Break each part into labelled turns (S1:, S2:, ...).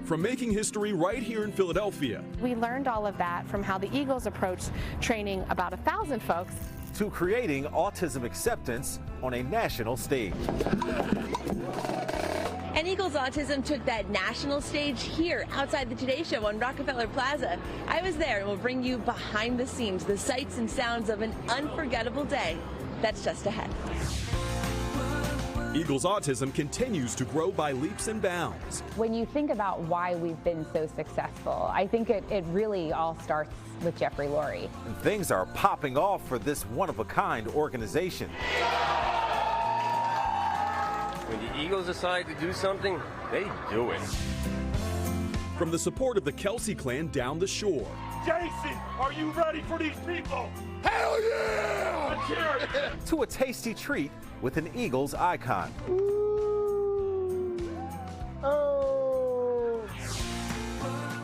S1: from making history right here in Philadelphia.
S2: We learned all of that from how the Eagles approached training about 1,000 folks
S3: to creating autism acceptance on a national stage.
S4: And Eagles Autism took that national stage here outside the Today Show on Rockefeller Plaza. I was there and will bring you behind the scenes, the sights and sounds of an unforgettable day that's just ahead.
S1: Eagles Autism continues to grow by leaps and bounds.
S5: When you think about why we've been so successful, I think it really all starts with Jeffrey Lurie.
S3: And things are popping off for this one-of-a-kind organization.
S6: When the Eagles decide to do something, they do it.
S1: From the support of the Kelsey clan down the shore.
S7: Jason, are you ready for these people? Hell yeah! Let's hear it.
S3: To a tasty treat with an Eagles icon.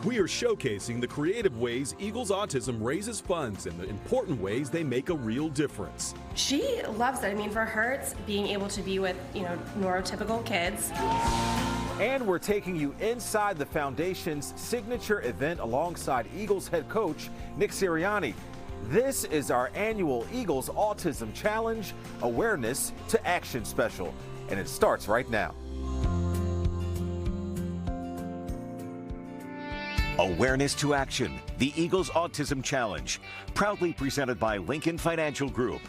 S1: We are showcasing the creative ways Eagles Autism raises funds and the important ways they make a real difference.
S8: She loves it. I mean, for her, it's being able to be with, neurotypical kids.
S3: And we're taking you inside the foundation's signature event alongside Eagles head coach Nick Sirianni. This is our annual Eagles Autism Challenge Awareness to Action special, and it starts right now.
S9: Awareness to Action, the Eagles Autism Challenge, proudly presented by Lincoln Financial Group.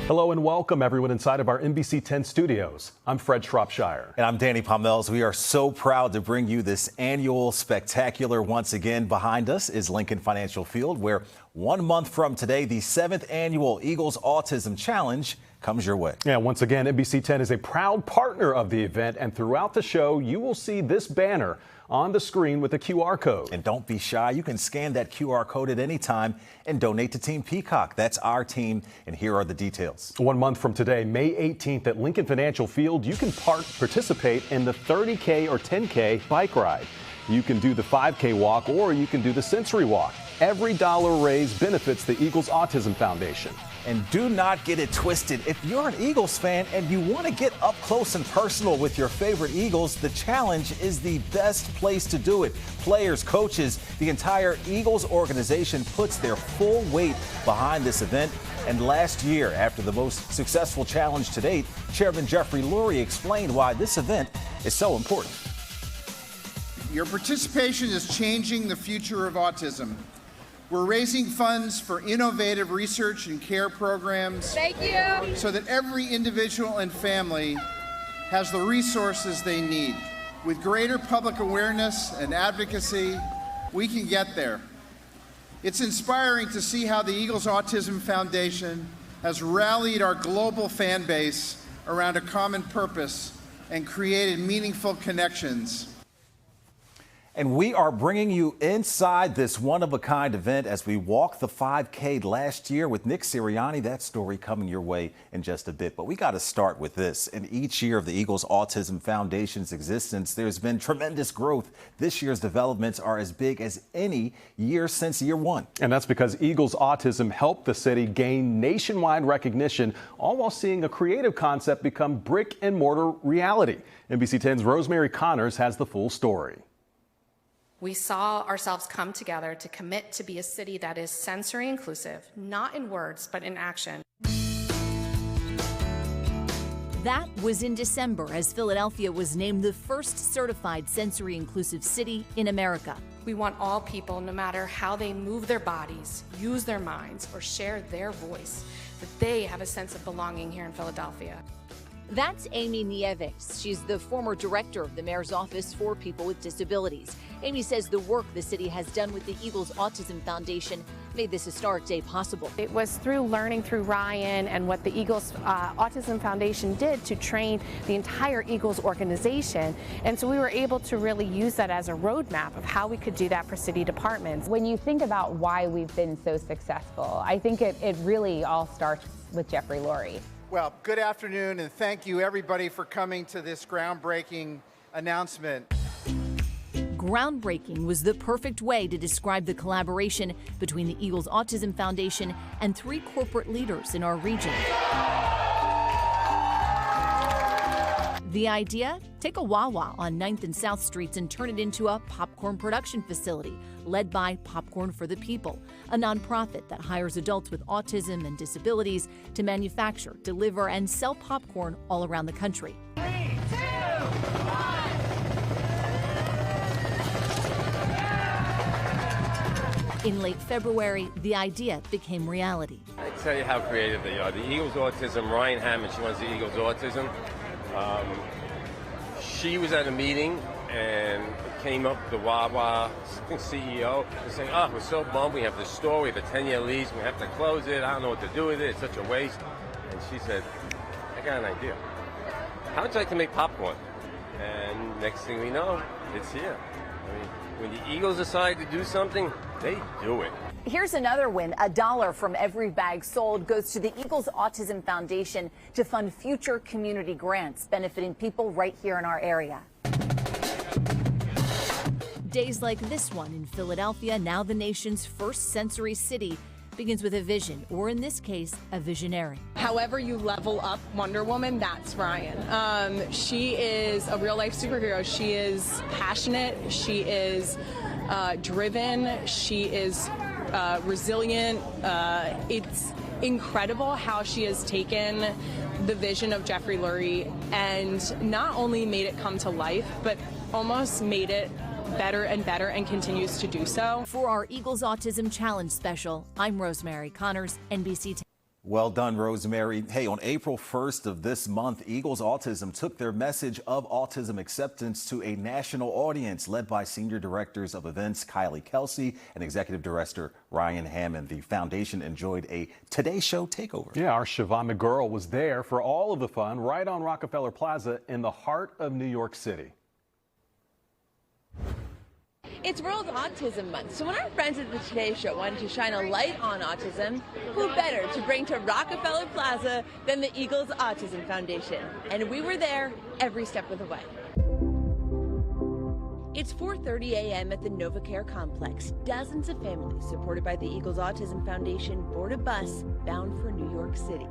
S10: Hello and welcome everyone inside of our NBC 10 studios. I'm Fred Shropshire.
S3: And I'm Danny Pommells. We are so proud to bring you this annual spectacular. Once again, behind us is Lincoln Financial Field, where 1 month from today, the 7th annual Eagles Autism Challenge comes your way.
S10: Yeah, once again, NBC 10 is a proud partner of the event, and throughout the show, you will see this banner on the screen with a QR code.
S3: And don't be shy. You can scan that QR code at any time and donate to Team Peacock. That's our team, and here are the details.
S10: 1 month from today, May 18th at Lincoln Financial Field, you can participate in the 30K or 10K bike ride. You can do the 5K walk, or you can do the sensory walk. Every dollar raised benefits the Eagles Autism Foundation.
S3: And do not get it twisted. If you're an Eagles fan and you want to get up close and personal with your favorite Eagles, the challenge is the best place to do it. Players, coaches, the entire Eagles organization puts their full weight behind this event. And last year, after the most successful challenge to date, Chairman Jeffrey Lurie explained why this event is so important.
S11: Your participation is changing the future of autism. We're raising funds for innovative research and care programs.
S4: Thank you.
S11: So that every individual and family has the resources they need. With greater public awareness and advocacy, we can get there. It's inspiring to see how the Eagles Autism Foundation has rallied our global fan base around a common purpose and created meaningful connections.
S3: And we are bringing you inside this one-of-a-kind event as we walk the 5K last year with Nick Sirianni. That story coming your way in just a bit. But we got to start with this. In each year of the Eagles Autism Foundation's existence, there's been tremendous growth. This year's developments are as big as any year since year one.
S10: And that's because Eagles Autism helped the city gain nationwide recognition, all while seeing a creative concept become brick-and-mortar reality. NBC 10's Rosemary Connors has the full story.
S12: We saw ourselves come together to commit to be a city that is sensory inclusive, not in words, but in action.
S13: That was in December as Philadelphia was named the first certified sensory inclusive city in America.
S12: We want all people, no matter how they move their bodies, use their minds, or share their voice, that they have a sense of belonging here in Philadelphia.
S13: That's Amy Nieves. She's the former director of the mayor's office for people with disabilities. Amy says the work the city has done with the Eagles Autism Foundation made this historic day possible.
S2: It was through learning through Ryan and what the Eagles Autism Foundation did to train the entire Eagles organization. And so we were able to really use that as a roadmap of how we could do that for city departments.
S5: When you think about why we've been so successful, I think it really all starts with Jeffrey Lurie.
S11: Well, good afternoon, and thank you everybody for coming to this groundbreaking announcement.
S13: Groundbreaking was the perfect way to describe the collaboration between the Eagles Autism Foundation and 3 corporate leaders in our region. The idea? Take a Wawa on 9th and South Streets and turn it into a popcorn production facility led by Popcorn for the People, a nonprofit that hires adults with autism and disabilities to manufacture, deliver, and sell popcorn all around the country.
S14: 3, 2, 1.
S13: In late February, the idea became reality.
S6: I tell you how creative they are. The Eagles Autism, Ryan Hammond, she runs the Eagles Autism. She was at a meeting and came up the Wawa CEO and saying, "Oh, we're so bummed. We have this store. We have a 10-year lease. We have to close it. I don't know what to do with it. It's such a waste." And she said, "I got an idea. How would you like to make popcorn?" And next thing we know, it's here. I mean, when the Eagles decide to do something, they do it.
S13: Here's another win. $1 from every bag sold goes to the Eagles Autism Foundation to fund future community grants benefiting people right here in our area. Days like this one in Philadelphia, now the nation's first sensory city, begins with a vision, or in this case, a visionary.
S15: However you level up Wonder Woman, that's Ryan. She is a real-life superhero. She is passionate. She is driven. She is resilient. It's incredible how she has taken the vision of Jeffrey Lurie and not only made it come to life, but almost made it better and better and continues to do so.
S13: For our Eagles Autism Challenge special, I'm Rosemary Connors, NBC 10.
S3: Well done, Rosemary. Hey, on April 1st of this month, Eagles Autism took their message of autism acceptance to a national audience led by Senior Directors of Events Kylie Kelsey and Executive Director Ryan Hammond. The foundation enjoyed a Today Show takeover.
S10: Yeah, our Siobhan McGurl was there for all of the fun right on Rockefeller Plaza in the heart of New York City.
S4: It's World Autism Month, so when our friends at the Today Show wanted to shine a light on autism, who better to bring to Rockefeller Plaza than the Eagles Autism Foundation? And we were there every step of the way. It's 4:30 a.m. at the NovaCare complex. Dozens of families supported by the Eagles Autism Foundation board a bus bound for New York City.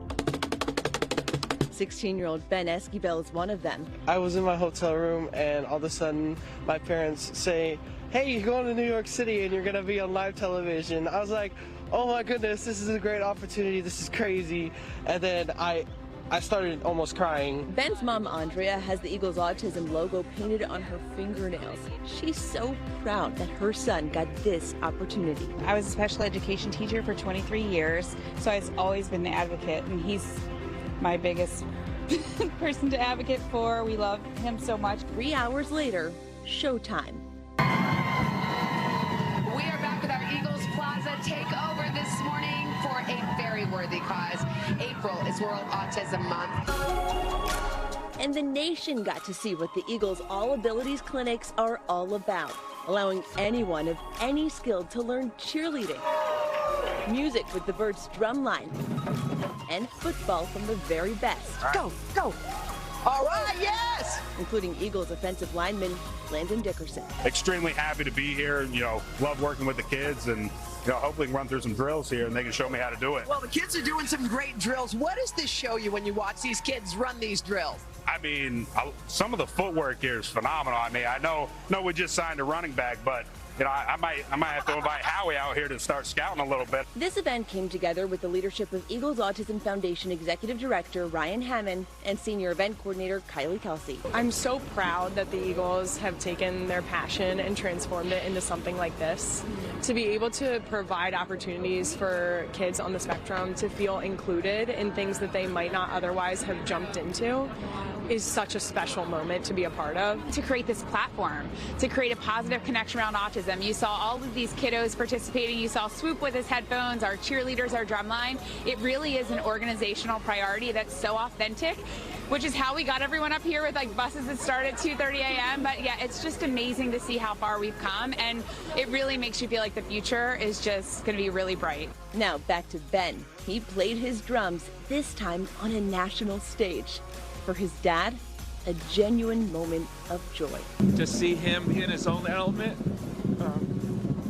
S4: 16-year-old Ben Esquivel is one of them.
S16: I was in my hotel room and all of a sudden my parents say, "Hey, you're going to New York City and you're going to be on live television." I was like, "Oh my goodness, this is a great opportunity. This is crazy." And then I started almost crying.
S4: Ben's mom, Andrea, has the Eagles Autism logo painted on her fingernails. She's so proud that her son got this opportunity.
S17: I was a special education teacher for 23 years, so I've always been the advocate, and he's my biggest person to advocate for. We love him so much.
S4: 3 hours later, showtime.
S18: We are back with our Eagles Plaza takeover this morning for a very worthy cause. April is World Autism Month.
S4: And the nation got to see what the Eagles All Abilities Clinics are all about, allowing anyone of any skill to learn cheerleading, music with the Birds drumline, and football from the very best.
S14: Go, go. All right, yes!
S4: Including Eagles offensive lineman Landon Dickerson.
S19: Extremely happy to be here. Love working with the kids and, hopefully run through some drills here and they can show me how to do it.
S14: Well, the kids are doing some great drills. What does this show you when you watch these kids run these drills?
S19: I mean, some of the footwork here is phenomenal. I mean, I know we just signed a running back, but I might have to invite Howie out here to start scouting a little bit.
S4: This event came together with the leadership of Eagles Autism Foundation Executive Director Ryan Hammond and Senior Event Coordinator Kylie Kelsey.
S15: I'm so proud that the Eagles have taken their passion and transformed it into something like this. To be able to provide opportunities for kids on the spectrum to feel included in things that they might not otherwise have jumped into is such a special moment to be a part of.
S5: To create this platform, to create a positive connection around autism. You saw all of these kiddos participating. You saw Swoop with his headphones, our cheerleaders, our drumline. It really is an organizational priority that's so authentic, which is how we got everyone up here with buses that start at 2:30 a.m. But yeah, it's just amazing to see how far we've come, and it really makes you feel like the future is just going to be really bright.
S4: Now back to Ben. He played his drums, this time on a national stage. For his dad, a genuine moment of joy.
S20: To see him in his own element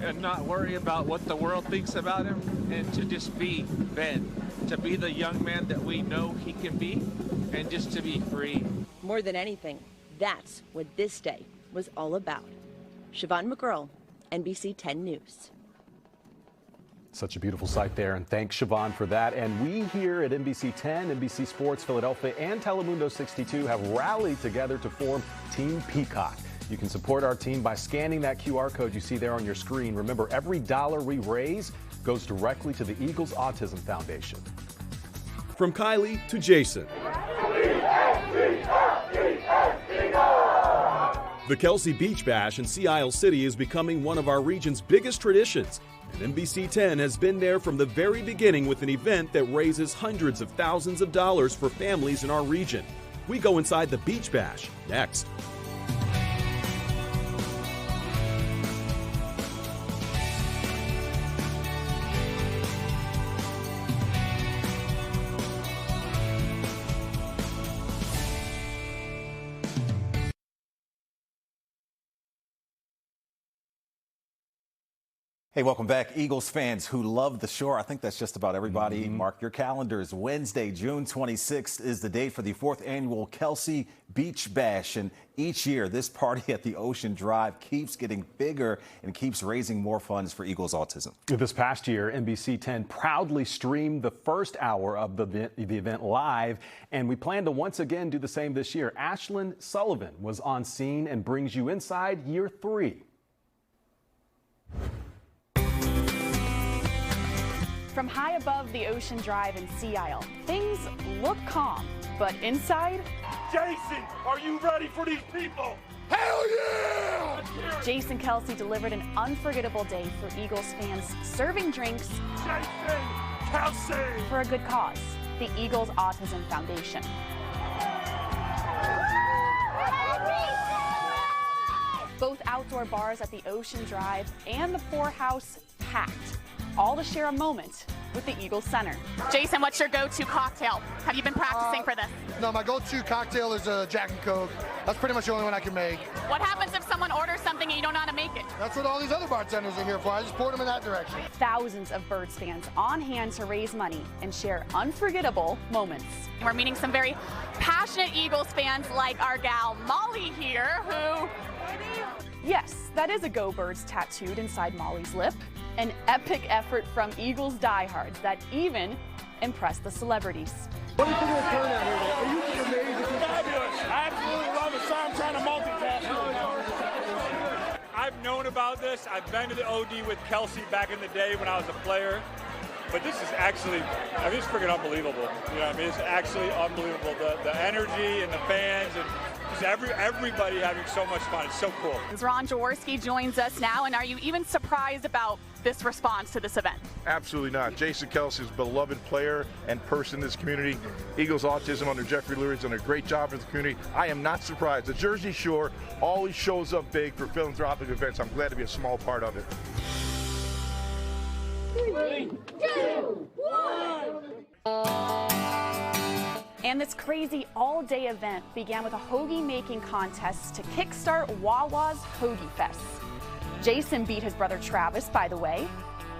S20: and not worry about what the world thinks about him, and to just be Ben to be the young man that we know he can be, and just to be free.
S4: More than anything, that's what this day was all about. Siobhan McGurl, NBC 10 News.
S10: Such a beautiful sight there, and thanks Siobhan for that. And we here at NBC 10, NBC Sports Philadelphia, and Telemundo 62 have rallied together to form Team Peacock. You can support our team by scanning that QR code you see there on your screen. Remember, every dollar we raise goes directly to the Eagles Autism Foundation.
S1: From Kylie to Jason. The Kelsey Beach Bash in Sea Isle City is becoming one of our region's biggest traditions. And NBC 10 has been there from the very beginning with an event that raises hundreds of thousands of dollars for families in our region. We go inside the Beach Bash next.
S3: Hey, welcome back. Eagles fans who love the shore. I think that's just about everybody. Mark your calendars. Wednesday, June 26th is the date for the 4th annual Kelsey Beach Bash. And each year, this party at the Ocean Drive keeps getting bigger and keeps raising more funds for Eagles Autism.
S10: This past year, NBC 10 proudly streamed the first hour of the event live, and we plan to once again do the same this year. Ashlyn Sullivan was on scene and brings you inside year 3.
S21: From high above the Ocean Drive in Sea Isle, things look calm, but inside...
S7: Jason, are you ready for these people? Hell yeah!
S21: Jason Kelsey delivered an unforgettable day for Eagles fans, serving drinks...
S7: Jason Kelsey!
S21: ...for a good cause, the Eagles Autism Foundation. Both outdoor bars at the Ocean Drive and the Poorhouse packed, all to share a moment with the Eagles Center.
S5: Jason, what's your go-to cocktail? Have you been practicing for this?
S22: No, my go-to cocktail is a Jack and Coke. That's pretty much the only one I can make.
S5: What happens if someone orders something and you don't know how to make it?
S22: That's what all these other bartenders are here for. I just point them in that direction.
S21: Thousands of Birds fans on hand to raise money and share unforgettable moments.
S5: We're meeting some very passionate Eagles fans like our gal Molly here, who...
S21: Yes, that is a Go Birds tattooed inside Molly's lip. An epic effort from Eagles diehards that even impressed the celebrities.
S7: What do you think of the turnout here? Are you amazing? Fabulous. I absolutely love it. Sorry, I'm trying to multitask.
S23: I've known about this. I've been to the OD with Kelsey back in the day when I was a player. But this is actually, I mean, it's freaking unbelievable. You know what I mean? It's actually unbelievable. The energy and the fans and just everybody having so much fun. It's so cool.
S5: Ron Jaworski joins us now. And are you even surprised about this response to this event?
S24: Absolutely not. Jason Kelsey is a beloved player and person in this community. Eagles Autism under Jeffrey Lurie has done a great job in the community. I am not surprised. The Jersey Shore always shows up big for philanthropic events. I'm glad to be a small part of it.
S21: 3, 2, 1. And this crazy all-day event began with a hoagie making contest to kickstart Wawa's Hoagie Fest. Jason beat his brother Travis, by the way.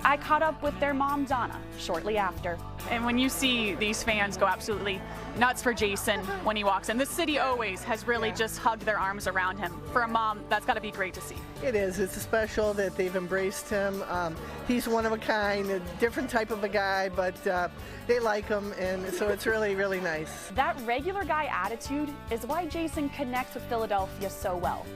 S21: I caught up with their mom, Donna, shortly after.
S5: And when you see these fans go absolutely nuts for Jason when he walks in, the city always has really just hugged their arms around him. For a mom, that's got to be great to see.
S25: It is. It's special that they've embraced him. He's one of a kind, a different type of a guy, but they like him, and so it's really, really nice.
S21: That regular guy attitude is why Jason connects with Philadelphia so well.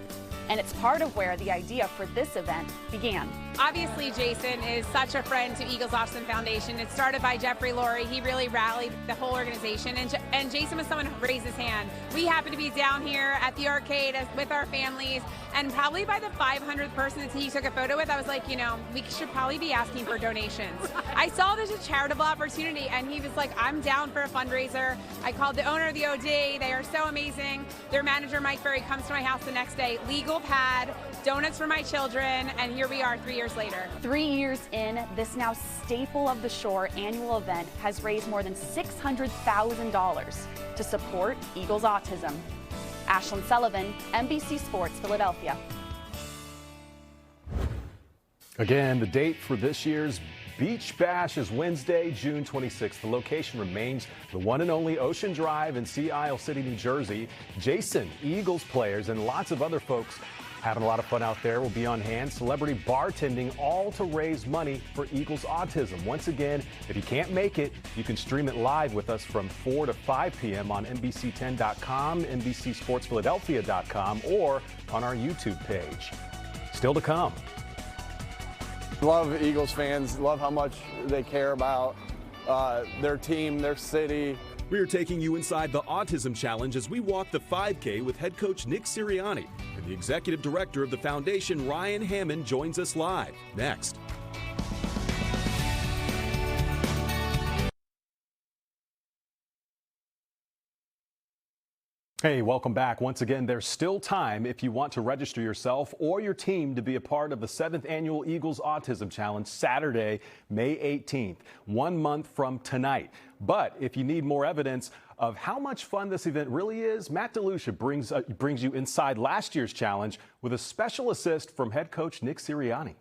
S21: And it's part of where the idea for this event began.
S26: Obviously, Jason is such a friend to Eagles Autism Foundation. It started by Jeffrey Lurie. He really rallied the whole organization, and Jason was someone who raised his hand. We happened to be down here at the arcade with our families, and probably by the 500th person that he took a photo with, I was like, you know, we should probably be asking for donations. I saw this as a charitable opportunity, and he was like, I'm down for a fundraiser. I called the owner of the OD. They are so amazing. Their manager, Mike Ferry, comes to my house the next day. Legal pad, donuts for my children, and here we are 3 years later.
S21: 3 years in, this now staple of the shore annual event has raised more than $600,000 to support Eagles Autism. Ashlyn Sullivan, NBC Sports, Philadelphia.
S10: Again, the date for this year's Beach Bash is Wednesday, June 26th. The location remains the one and only Ocean Drive in Sea Isle City, New Jersey. Jason, Eagles players, and lots of other folks having a lot of fun out there will be on hand. Celebrity bartending, all to raise money for Eagles Autism. Once again, if you can't make it, you can stream it live with us from 4 to 5 p.m. on NBC10.com, NBCSportsPhiladelphia.com, or on our YouTube page. Still to come.
S2: Love Eagles fans, love how much they care about their team, their city.
S1: We are taking you inside the Autism Challenge as we walk the 5K with head coach Nick Sirianni. And the executive director of the foundation, Ryan Hammond, joins us live. Next.
S10: Hey, welcome back. Once again, there's still time if you want to register yourself or your team to be a part of the 7th Annual Eagles Autism Challenge, Saturday, May 18th, 1 month from tonight. But if you need more evidence of how much fun this event really is, Matt DeLucia brings you inside last year's challenge with a special assist from head coach Nick Sirianni.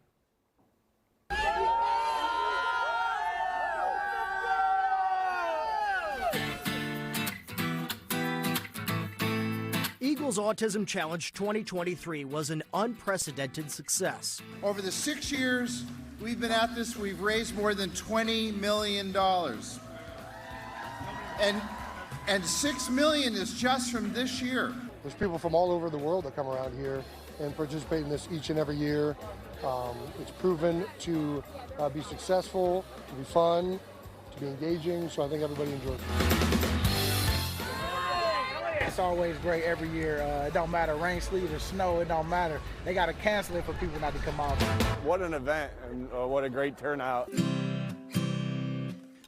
S6: Eagles Autism Challenge 2023 was an unprecedented success.
S8: Over the 6 years we've been at this, we've raised more than $20 million. And $6 million is just from this year.
S22: There's people from all over the world that come around here and participate in this each and every year. It's proven to be successful, to be fun, to be engaging, so I think everybody enjoys it.
S9: It's always great every year. It don't matter, rain, sleet, or snow, it don't matter. They got to cancel it for people not to come out.
S2: What an event, and what a great turnout.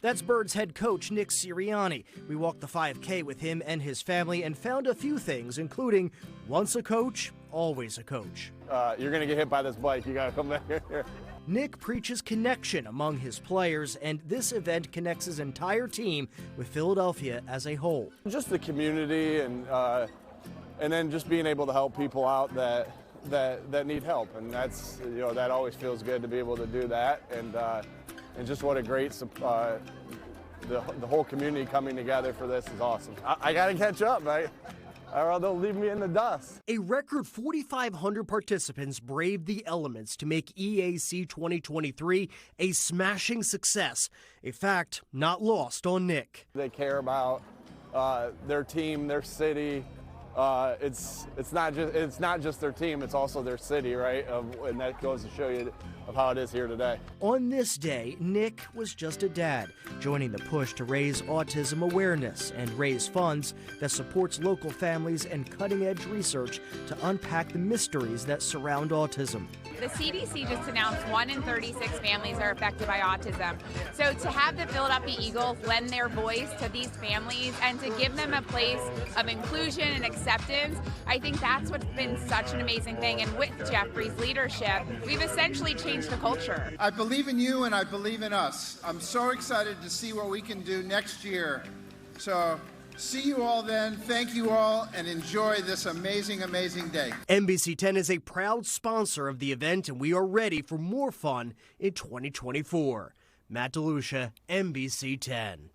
S6: That's Birds head coach Nick Sirianni. We walked the 5K with him and his family and found a few things, including once a coach, always a coach.
S2: You're going to get hit by this bike. You got to come back here.
S6: Nick preaches connection among his players, and this event connects his entire team with Philadelphia as a whole.
S2: Just the community, and then just being able to help people out that need help, and that's, you know, that always feels good to be able to do that, and just what a great the whole community coming together for this is awesome. I got to catch up, right? Or they'll leave me in the dust.
S6: A record 4,500 participants braved the elements to make EAC 2023 a smashing success, a fact not lost on Nick.
S2: They care about their team, their city. It's not just their team, it's also their city, right? And that goes to show you of how it is here today.
S6: On this day, Nick was just a dad, joining the push to raise autism awareness and raise funds that supports local families and cutting-edge research to unpack the mysteries that surround autism.
S5: The CDC just announced 1 in 36 families are affected by autism. So to have the Philadelphia Eagles lend their voice to these families and to give them a place of inclusion and acceptance, I think that's what's been such an amazing thing. And with Jeffrey's leadership, we've essentially changed the culture.
S8: I believe in you and I believe in us. I'm so excited to see what we can do next year. So see you all then. Thank you all and enjoy this amazing, amazing day.
S6: NBC 10 is a proud sponsor of the event, and we are ready for more fun in 2024. Matt DeLucia, NBC 10.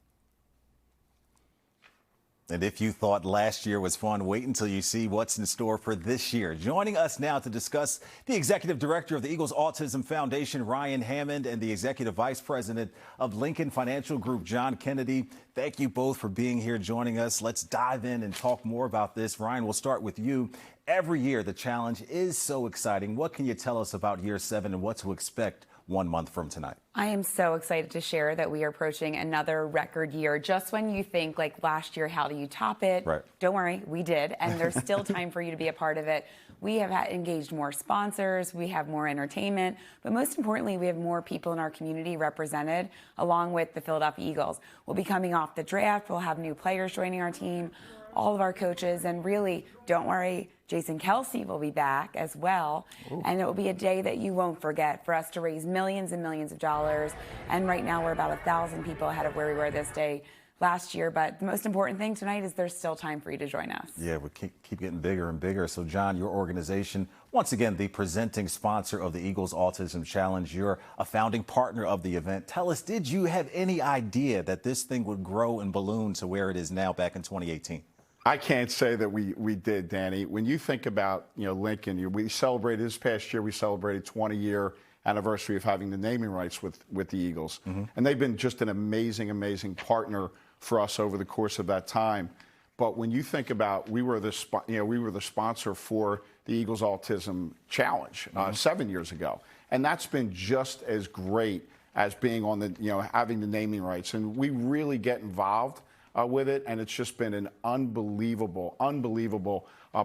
S3: And if you thought last year was fun, wait until you see what's in store for this year. Joining us now to discuss the executive director of the Eagles Autism Foundation, Ryan Hammond, and the executive vice president of Lincoln Financial Group, John Kennedy. Thank you both for being here, joining us. Let's dive in and talk more about this. Ryan, we'll start with you. Every year, the challenge is so exciting. What can you tell us about year 7 and what to expect 1 month from tonight?
S11: I am so excited to share that we are approaching another record year. Just when you think, like last year, how do you top it?
S3: Right.
S11: Don't worry, we did. And there's still time for you to be a part of it. We have engaged more sponsors. We have more entertainment. But most importantly, we have more people in our community represented, along with the Philadelphia Eagles. We'll be coming off the draft. We'll have new players joining our team, all of our coaches. And really, don't worry, Jason Kelce will be back as well. Ooh. And it will be a day that you won't forget for us to raise millions and millions of dollars. And right now we're about 1,000 people ahead of where we were this day last year. But the most important thing tonight is there's still time for you to join us.
S3: Yeah, we keep getting bigger and bigger. So, John, your organization, once again, the presenting sponsor of the Eagles Autism Challenge. You're a founding partner of the event. Tell us, did you have any idea that this thing would grow and balloon to where it is now back in 2018?
S12: I can't say that we did, Danny. When you think about, Lincoln, we celebrated this past year, we celebrated 20-year anniversary of having the naming rights with the Eagles. And they've been just an amazing, amazing partner for us over the course of that time. But when you think about, we were the sponsor for the Eagles Autism Challenge 7 years ago. And that's been just as great as being on the, having the naming rights. And we really get involved with it, and it's just been an unbelievable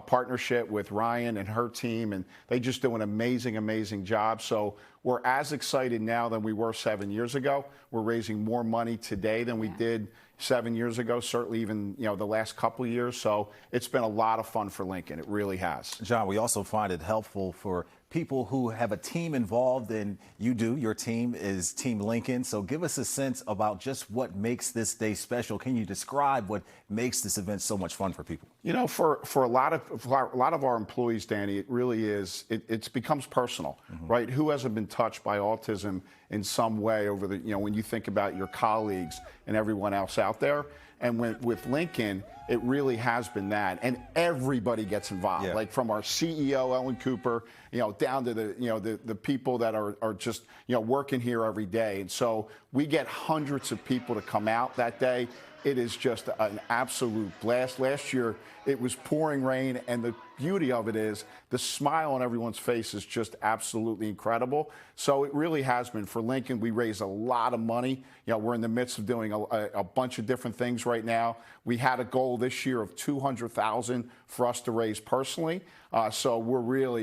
S12: partnership with Ryan and her team, and they just do an amazing job. So we're as excited now than we were 7 years ago. We're raising more money today than we did 7 years ago, certainly even the last couple of years. So it's been a lot of fun for Lincoln. It really has.
S3: John, we also find it helpful for people who have a team involved, and you do. Your team is Team Lincoln. So give us a sense about just what makes this day special. Can you describe what makes this event so much fun for people?
S12: For a lot of our employees, Danny, it really is. It becomes personal, right? Who hasn't been touched by autism in some way over the when you think about your colleagues and everyone else out there? And with Lincoln, it really has been that, and everybody gets involved.
S3: Yeah.
S12: Like from our CEO Ellen Cooper, down to the people that are just working here every day. And so we get hundreds of people to come out that day. It is just an absolute blast. Last year, it was pouring rain, and the beauty of it is the smile on everyone's face is just absolutely incredible. So it really has been. For Lincoln, we raise a lot of money. We're in the midst of doing a bunch of different things right now. We had a goal this year of $200,000 for us to raise personally. So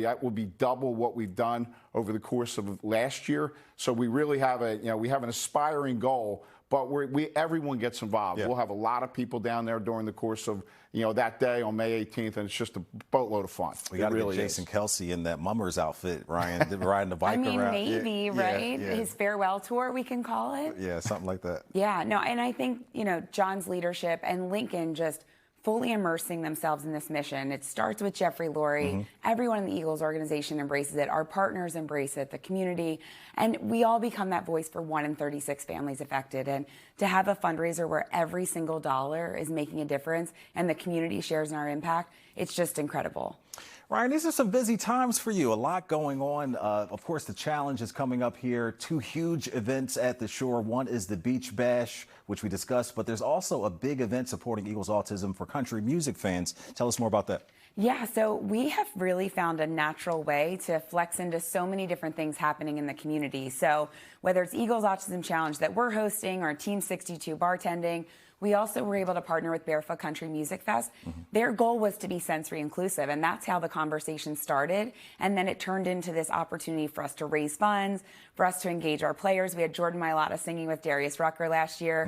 S12: that will be double what we've done over the course of last year. So we really have we have an aspiring goal. But everyone gets involved. Yeah. We'll have a lot of people down there during the course of that day on May 18th, and it's just a boatload of fun.
S3: We got to get Jason Kelsey in that Mummers outfit, Ryan, riding the bike around.
S11: Maybe, right? Yeah. His farewell tour, we can call it.
S3: Yeah, something like that.
S11: Yeah, no, and I think John's leadership and Lincoln just fully immersing themselves in this mission. It starts with Jeffrey Lurie. Everyone in the Eagles organization embraces it. Our partners embrace it, the community, and we all become that voice for 1 in 36 families affected. And to have a fundraiser where every single dollar is making a difference and the community shares in our impact, it's just incredible.
S3: Ryan, these are some busy times for you. A lot going on. Of course, the challenge is coming up here. 2 huge events at the Shore. One is the Beach Bash, which we discussed, but there's also a big event supporting Eagles Autism for country music fans. Tell us more about that.
S11: Yeah, so we have really found a natural way to flex into so many different things happening in the community. So whether it's Eagles Autism Challenge that we're hosting or Team 62 bartending, we also were able to partner with Barefoot Country Music Fest. Their goal was to be sensory inclusive, and that's how the conversation started. And then it turned into this opportunity for us to raise funds, for us to engage our players. We had Jordan Mailata singing with Darius Rucker last year.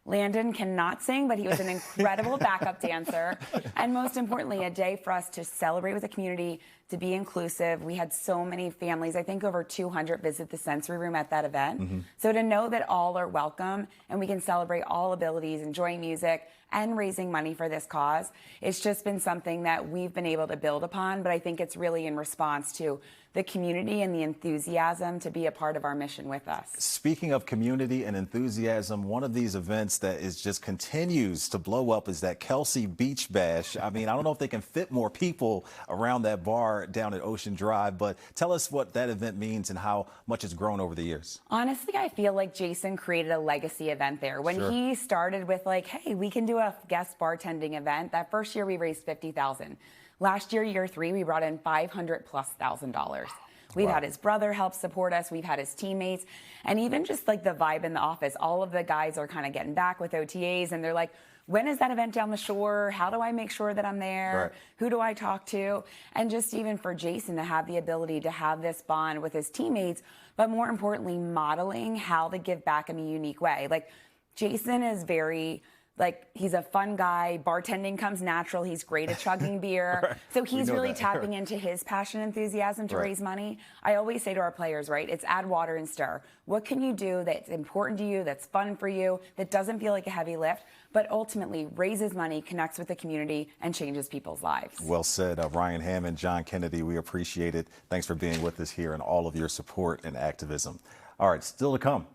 S11: Landon cannot sing, but he was an incredible backup dancer. And most importantly, a day for us to celebrate with the community, to be inclusive. We had so many families, I think over 200 visit the sensory room at that event. So to know that all are welcome and we can celebrate all abilities, enjoying music and raising money for this cause, it's just been something that we've been able to build upon. But I think it's really in response to the community and the enthusiasm to be a part of our mission with us.
S3: Speaking of community and enthusiasm, one of these events that is just continues to blow up is that Kelsey Beach Bash. I mean, I don't know if they can fit more people around that bar down at Ocean Drive, but tell us what that event means and how much it's grown over the years.
S11: Honestly, I feel like Jason created a legacy event there. When he started with like, hey, we can do a guest bartending event, that first year we raised $50,000. Last year, year 3, we brought in $500,000+. We've had his brother help support us. We've had his teammates. And even just like the vibe in the office, all of the guys are kind of getting back with OTAs. And they're like, when is that event down the shore? How do I make sure that I'm there? Who do I talk to? And just even for Jason to have the ability to have this bond with his teammates, but more importantly, modeling how to give back in a unique way. Like Jason is very Like, he's a fun guy. Bartending comes natural. He's great at chugging beer.
S3: Right.
S11: So he's really
S3: that.
S11: tapping into his passion and enthusiasm to
S3: Right.
S11: raise money. I always say to our players, right, it's add water and stir. What can you do that's important to you, that's fun for you, that doesn't feel like a heavy lift, but ultimately raises money, connects with the community, and changes people's lives?
S3: Well said. Ryan Hammond, John Kennedy, we appreciate it. Thanks for being with us here and all of your support and activism. All right, still to come.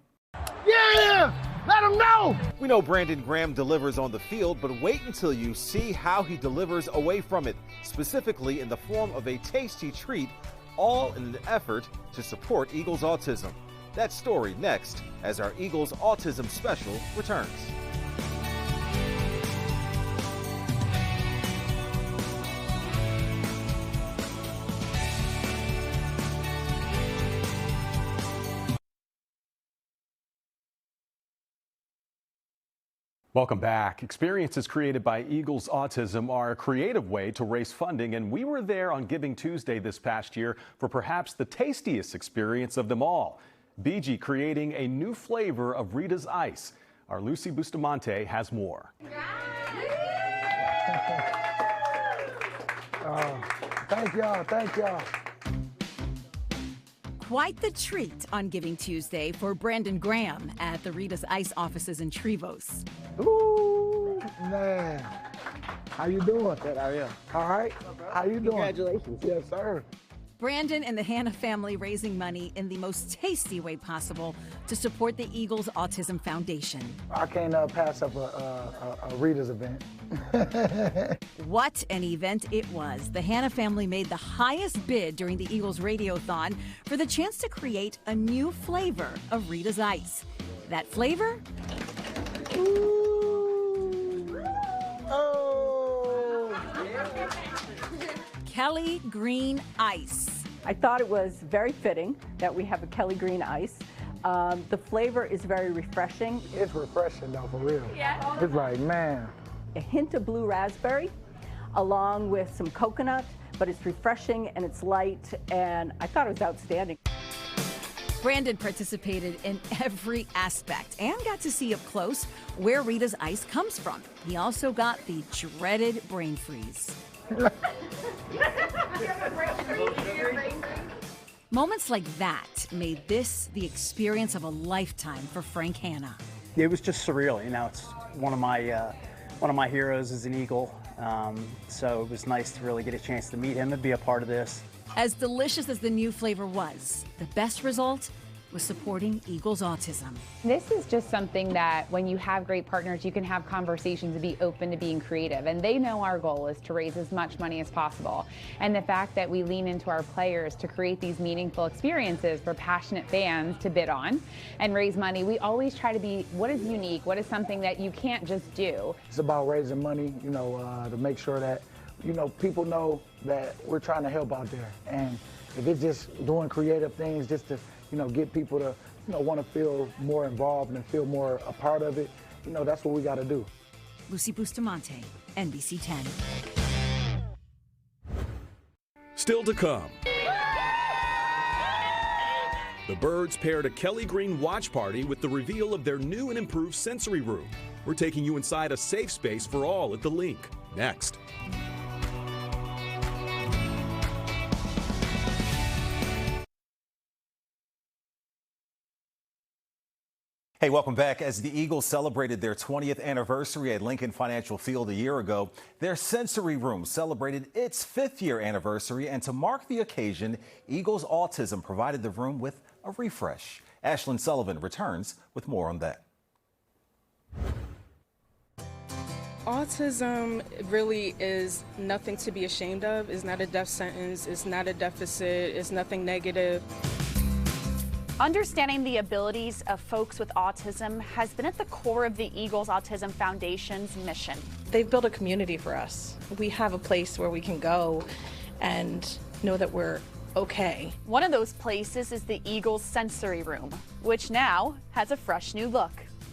S13: Yeah! Let them know!
S14: We know Brandon Graham delivers on the field, but wait until you see how he delivers away from it, specifically in the form of a tasty treat, all in an effort to support Eagles Autism. That story next as our Eagles Autism Special returns.
S10: Welcome back. Experiences created by Eagles Autism are a creative way to raise funding, and we were there on Giving Tuesday this past year for perhaps the tastiest experience of them all. BG creating a new flavor of Rita's Ice. Our Lucy Bustamante has more.
S13: Thank y'all.
S16: Quite the treat on Giving Tuesday for Brandon Graham at the Rita's Ice offices in Trevose.
S13: Ooh, man. How you doing?
S17: Good, how are you?
S13: All right. How you doing?
S17: Congratulations.
S13: Yes, sir.
S16: Brandon and the Hanna family raising money in the most tasty way possible to support the Eagles Autism Foundation.
S13: I can't pass up a Rita's event.
S16: What an event it was. The Hanna family made the highest bid during the Eagles Radiothon for the chance to create a new flavor of Rita's Ice. That flavor? Kelly Green Ice.
S18: I thought it was very fitting that we have a Kelly Green Ice. The flavor is very refreshing.
S13: It's refreshing though, for real.
S18: Yeah.
S13: It's like, man.
S18: A hint of blue raspberry along with some coconut, but it's refreshing and it's light, and I thought it was outstanding.
S16: Brandon participated in every aspect and got to see up close where Rita's Ice comes from. He also got the dreaded brain freeze. Moments like that made this the experience of a lifetime for Frank Hanna.
S19: It was just surreal. You know, it's one of my heroes is an Eagle, so it was nice to really get a chance to meet him and be a part of this.
S16: As delicious as the new flavor was, the best result was supporting Eagles Autism.
S5: This is just something that when you have great partners, you can have conversations and be open to being creative. And they know our goal is to raise as much money as possible. And the fact that we lean into our players to create these meaningful experiences for passionate fans to bid on and raise money, we always try to be, what is unique? What is something that you can't just do?
S13: It's about raising money, you know, to make sure that, you know, people know that we're trying to help out there. And if it's just doing creative things just to, you know, get people to, you know, want to feel more involved and feel more a part of it, you know, that's what we got to do.
S16: Lucy Bustamante, NBC 10.
S1: Still to come. The Birds paired a Kelly Green watch party with the reveal of their new and improved sensory room. We're taking you inside a safe space for all at the Link. Next.
S3: Hey, welcome back. As the Eagles celebrated their 20th anniversary at Lincoln Financial Field a year ago, their sensory room celebrated its 5th year anniversary. And to mark the occasion, Eagles Autism provided the room with a refresh. Ashlyn Sullivan returns with more on that.
S27: Autism really is nothing to be ashamed of. It's not a death sentence. It's not a deficit. It's nothing negative.
S21: Understanding the abilities of folks with autism has been at the core of the Eagles Autism Foundation's mission.
S15: They've built a community for us. We have a place where we can go and know that we're okay.
S21: One of those places is the Eagles Sensory Room, which now has a fresh new look.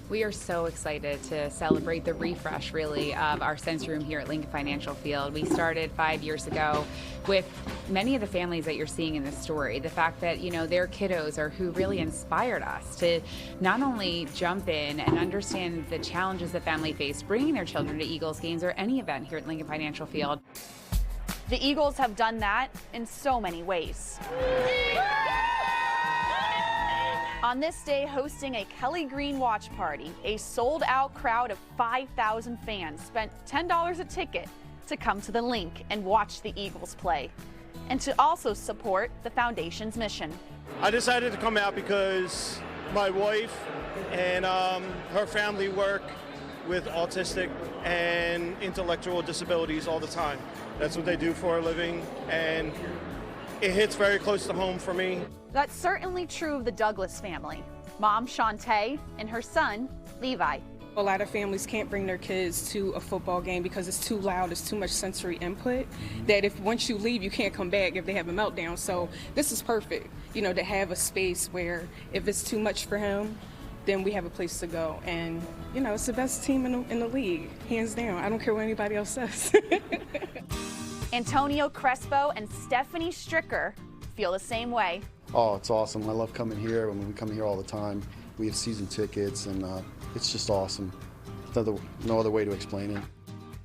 S5: We are so excited to celebrate the refresh, really, of our sensory room here at Lincoln Financial Field. We started 5 years ago with many of the families that you're seeing in this story. The fact that, their kiddos are who really inspired us to not only jump in and understand the challenges that family face bringing their children to Eagles games or any event here at Lincoln Financial Field.
S21: The Eagles have done that in so many ways. On this day, hosting a Kelly Green watch party, a sold-out crowd of 5,000 fans spent $10 a ticket to come to the Link and watch the Eagles play, and to also support the foundation's mission.
S4: I decided to come out because my wife and her family work with autistic and intellectual disabilities all the time. That's what they do for a living, and it hits very close to home for me.
S21: That's certainly true of the Douglas family. Mom, Shantae, and her son, Levi.
S27: A lot of families can't bring their kids to a football game because it's too loud, it's too much sensory input, that if once you leave, you can't come back if they have a meltdown. So this is perfect, to have a space where if it's too much for him, then we have a place to go. And, it's the best team in the league, hands down. I don't care what anybody else says.
S21: Antonio Crespo and Stephanie Stricker feel the same way.
S7: Oh, it's awesome. I love coming here. I mean, we come here all the time. We have season tickets, and it's just awesome. No other way to explain it.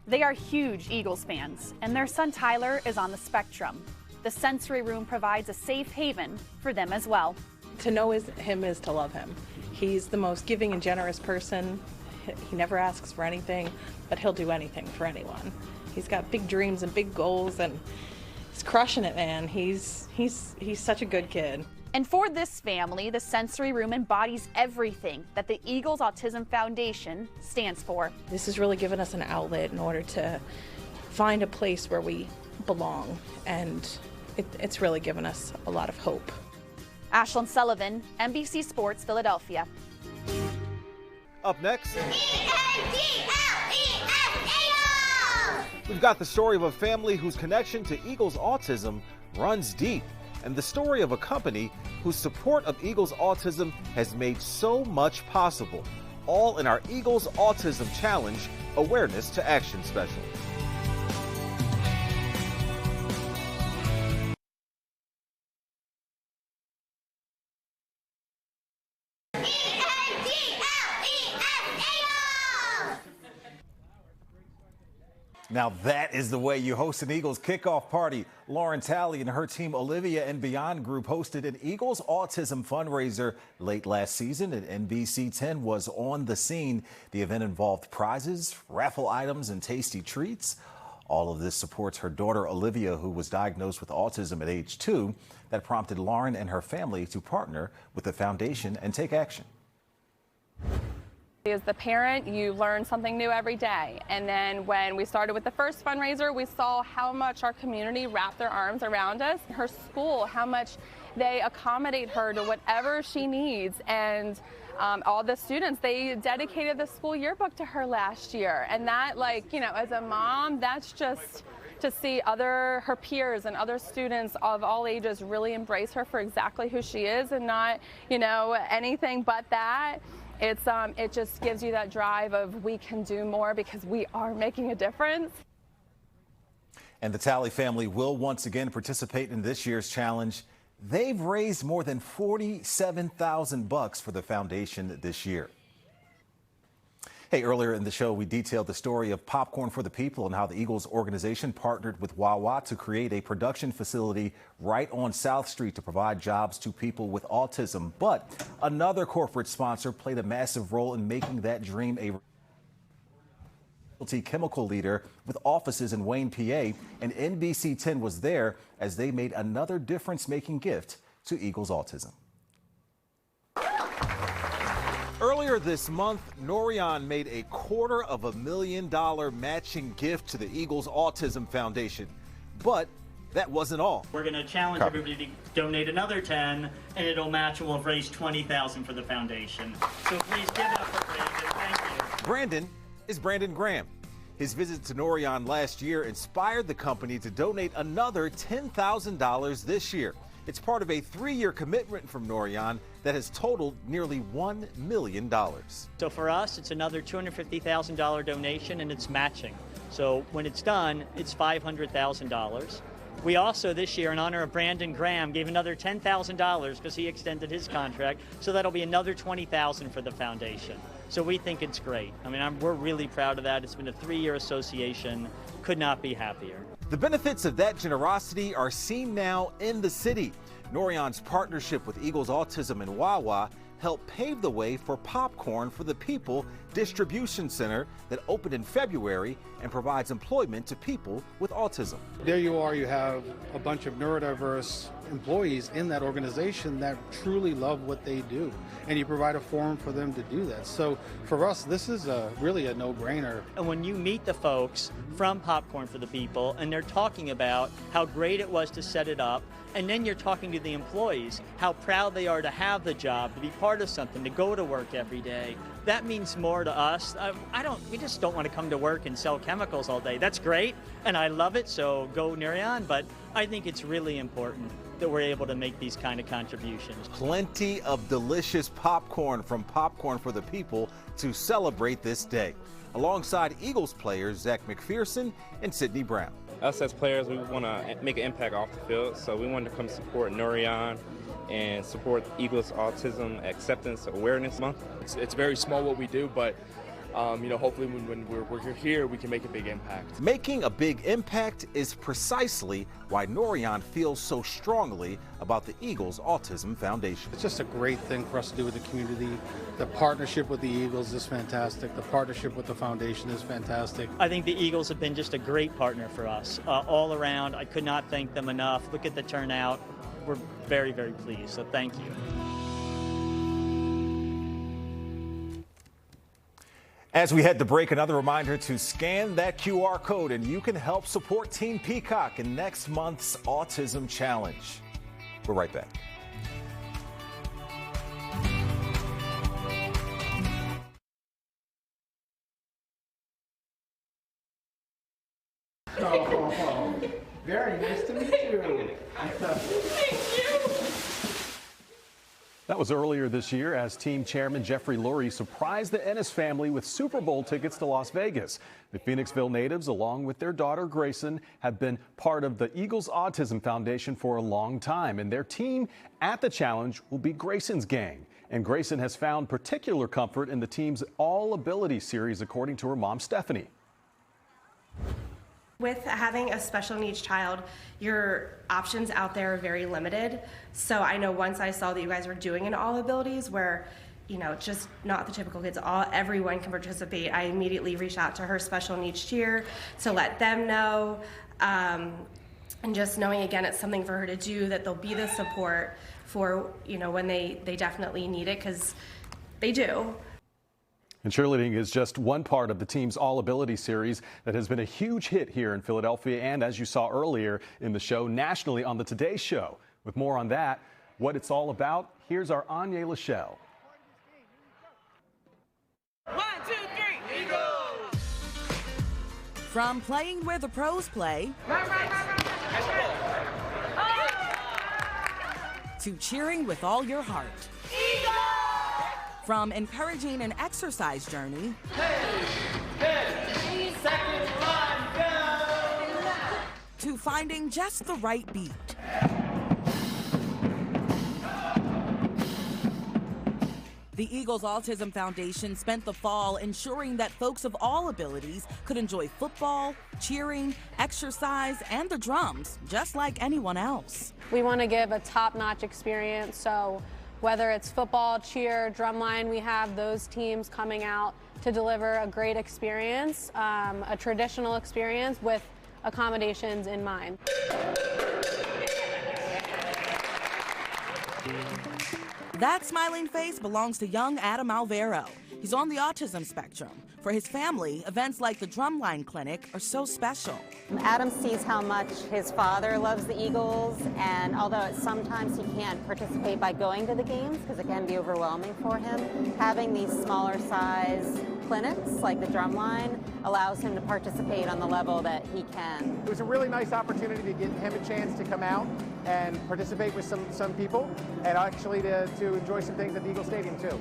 S21: They are huge Eagles fans, and their son Tyler is on the spectrum. The sensory room provides a safe haven for them as well.
S17: To know him is to love him. He's the most giving and generous person. He never asks for anything, but he'll do anything for anyone. He's got big dreams and big goals, and he's crushing it, man. He's such a good kid.
S21: And for this family, the sensory room embodies everything that the Eagles Autism Foundation stands for.
S17: This has really given us an outlet in order to find a place where we belong, and it's really given us a lot of hope.
S21: Ashlyn Sullivan, NBC Sports, Philadelphia.
S14: Up next, we've got the story of a family whose connection to Eagles autism runs deep, and the story of a company whose support of Eagles autism has made so much possible, all in our Eagles Autism Challenge Awareness to Action special.
S3: Now that is the way you host an Eagles kickoff party. Lauren Talley and her team Olivia and Beyond Group hosted an Eagles Autism fundraiser late last season, and NBC 10 was on the scene. The event involved prizes, raffle items, and tasty treats. All of this supports her daughter Olivia, who was diagnosed with autism at age 2. That prompted Lauren and her family to partner with the foundation and take action.
S20: As the parent, you learn something new every day. And then when we started with the first fundraiser, we saw how much our community wrapped their arms around us. Her school, how much they accommodate her to whatever she needs. And all the students, they dedicated the school yearbook to her last year. And that, as a mom, that's just to see her peers and other students of all ages really embrace her for exactly who she is and not, anything but that. It just gives you that drive of we can do more because we are making a difference.
S3: And the Talley family will once again participate in this year's challenge. They've raised more than $47,000 for the foundation this year. Hey, earlier in the show, we detailed the story of Popcorn for the People and how the Eagles organization partnered with Wawa to create a production facility right on South Street to provide jobs to people with autism. But another corporate sponsor played a massive role in making that dream a chemical leader with offices in Wayne, PA, and NBC 10 was there as they made another difference-making gift to Eagles Autism.
S14: Earlier this month, Norian made a $250,000 matching gift to the Eagles Autism Foundation. But that wasn't all.
S23: We're going to challenge everybody to donate another 10, and it'll match, and we'll have raised $20,000 for the foundation. So please give it up for Brandon. Thank you.
S14: Brandon is Brandon Graham. His visit to Norian last year inspired the company to donate another $10,000 this year. It's part of a 3-year commitment from Norian that has totaled nearly $1 million.
S2: So for us, it's another $250,000 donation, and it's matching. So when it's done, it's $500,000. We also this year, in honor of Brandon Graham, gave another $10,000 because he extended his contract. So that'll be another $20,000 for the foundation. So we think it's great. I mean, we're really proud of that. It's been a 3-year association. Could not be happier.
S14: The benefits of that generosity are seen now in the city. Norian's partnership with Eagles Autism and Wawa helped pave the way for Popcorn for the People distribution center that opened in February and provides employment to people with autism.
S8: There you are, you have a bunch of neurodiverse employees in that organization that truly love what they do, and you provide a forum for them to do that. So for us, this is really a no-brainer.
S2: And when you meet the folks from Popcorn for the People and they're talking about how great it was to set it up, and then you're talking to the employees, how proud they are to have the job, to be part of something, to go to work every day, that means more to us. We just don't want to come to work and sell chemicals all day. That's great, and I love it, so go Norian, but I think it's really important that we're able to make these kind of contributions.
S14: Plenty of delicious popcorn from Popcorn for the People to celebrate this day, alongside Eagles players Zach McPherson and Sidney Brown.
S9: Us as players, we want to make an impact off the field, so we wanted to come support Norian and support Eagles Autism Acceptance Awareness Month.
S22: It's very small what we do, but hopefully when we're here, we can make a big impact.
S14: Making a big impact is precisely why Norian feels so strongly about the Eagles Autism Foundation.
S8: It's just a great thing for us to do with the community. The partnership with the Eagles is fantastic. The partnership with the foundation is fantastic.
S2: I think the Eagles have been just a great partner for us all around. I could not thank them enough. Look at the turnout. We're very, very pleased, so thank you.
S14: As we head to break, another reminder to scan that QR code and you can help support Team Peacock in next month's Autism Challenge. We're right back.
S24: Oh, very nice to meet you.
S10: That was earlier this year as team chairman Jeffrey Lurie surprised the Ennis family with Super Bowl tickets to Las Vegas. The Phoenixville natives, along with their daughter Grayson, have been part of the Eagles Autism Foundation for a long time, and their team at the challenge will be Grayson's gang. And Grayson has found particular comfort in the team's All Ability series, according to her mom, Stephanie.
S25: With having a special needs child, your options out there are very limited. So I know once I saw that you guys were doing an all abilities where, just not the typical kids, everyone can participate, I immediately reached out to her special needs cheer to let them know. And just knowing, again, it's something for her to do, that there'll be the support for, when they definitely need it, because they do.
S10: And cheerleading is just one part of the team's All Ability series that has been a huge hit here in Philadelphia and, as you saw earlier in the show, nationally on the Today Show. With more on that, what it's all about, here's our Anya Lachelle.
S26: 1, 2, 3, Eagles!
S28: From playing where the pros play to cheering with all your heart.
S26: Eagles!
S28: From encouraging an exercise journey to finding just the right beat. The Eagles Autism Foundation spent the fall ensuring that folks of all abilities could enjoy football, cheering, exercise, and the drums, just like anyone else.
S29: We want to give a top-notch experience, so whether it's football, cheer, drumline, we have those teams coming out to deliver a great experience, a traditional experience with accommodations in mind.
S28: That smiling face belongs to young Adam Alvaro. He's on the autism spectrum. For his family, events like the Drumline Clinic are so special.
S1: Adam sees how much his father loves the Eagles, and although sometimes he can't participate by going to the games because it can be overwhelming for him, having these smaller size clinics like the Drumline allows him to participate on the level that he can.
S6: It was a really nice opportunity to give him a chance to come out and participate with some people, and actually to enjoy some things at the Eagle Stadium too.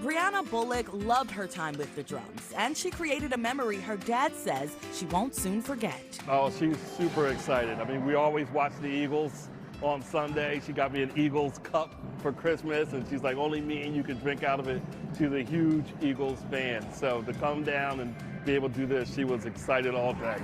S28: Brianna Bullock loved her time with the drums, and she created a memory her dad says she won't soon forget.
S11: Oh, she's super excited. I mean, we always watch the Eagles on Sunday. She got me an Eagles cup for Christmas, and she's like, only me and you can drink out of it. She's a huge Eagles fan. So to come down and be able to do this, she was excited all day.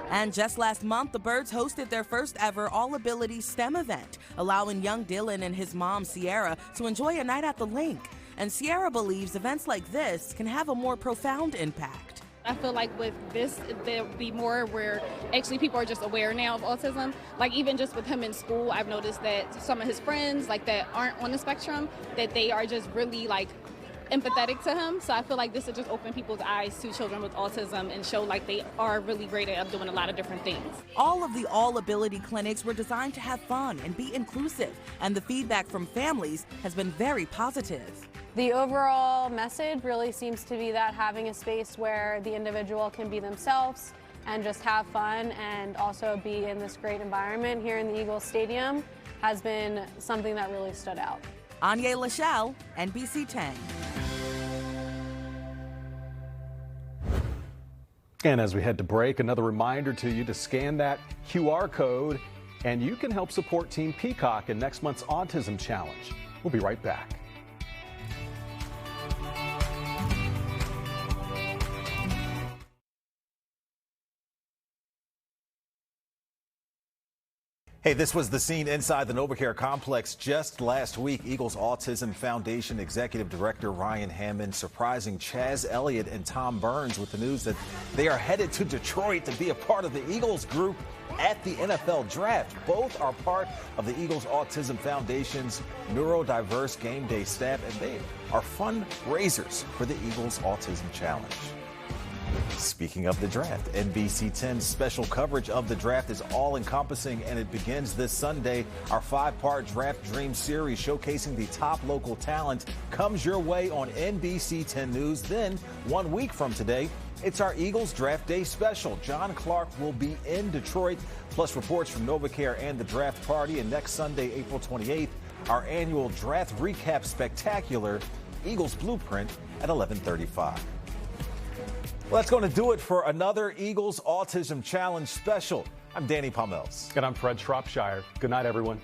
S28: And just last month, the Birds hosted their first ever all-ability STEM event, allowing young Dylan and his mom, Sierra, to enjoy a night at the link. And Sierra believes events like this can have a more profound impact.
S27: I feel like with this, there'll be more where actually people are just aware now of autism. Like even just with him in school, I've noticed that some of his friends like that aren't on the spectrum, that they are just really like empathetic to him. So I feel like this will just open people's eyes to children with autism and show like they are really great at doing a lot of different things.
S28: All of the all-ability clinics were designed to have fun and be inclusive, and the feedback from families has been very positive.
S29: The overall message really seems to be that having a space where the individual can be themselves and just have fun and also be in this great environment here in the Eagles Stadium has been something that really stood out.
S28: Anya Lachelle, NBC 10.
S10: And as we head to break, another reminder to you to scan that QR code, and you can help support Team Peacock in next month's Autism Challenge. We'll be right back.
S3: Hey, this was the scene inside the NovaCare complex just last week. Eagles Autism Foundation Executive Director Ryan Hammond surprising Chaz Elliott and Tom Burns with the news that they are headed to Detroit to be a part of the Eagles group at the NFL Draft. Both are part of the Eagles Autism Foundation's neurodiverse game day staff, and they are fundraisers for the Eagles Autism Challenge. Speaking of the draft, NBC 10's special coverage of the draft is all-encompassing, and it begins this Sunday. Our 5-part Draft Dream series showcasing the top local talent comes your way on NBC 10 News. Then, 1 week from today, it's our Eagles Draft Day special. John Clark will be in Detroit, plus reports from NovaCare and the Draft Party. And next Sunday, April 28th, our annual Draft Recap Spectacular, Eagles Blueprint at 11:35. Well, that's going to do it for another Eagles Autism Challenge special. I'm Danny Palmels.
S10: And I'm Fred Shropshire. Good night, everyone.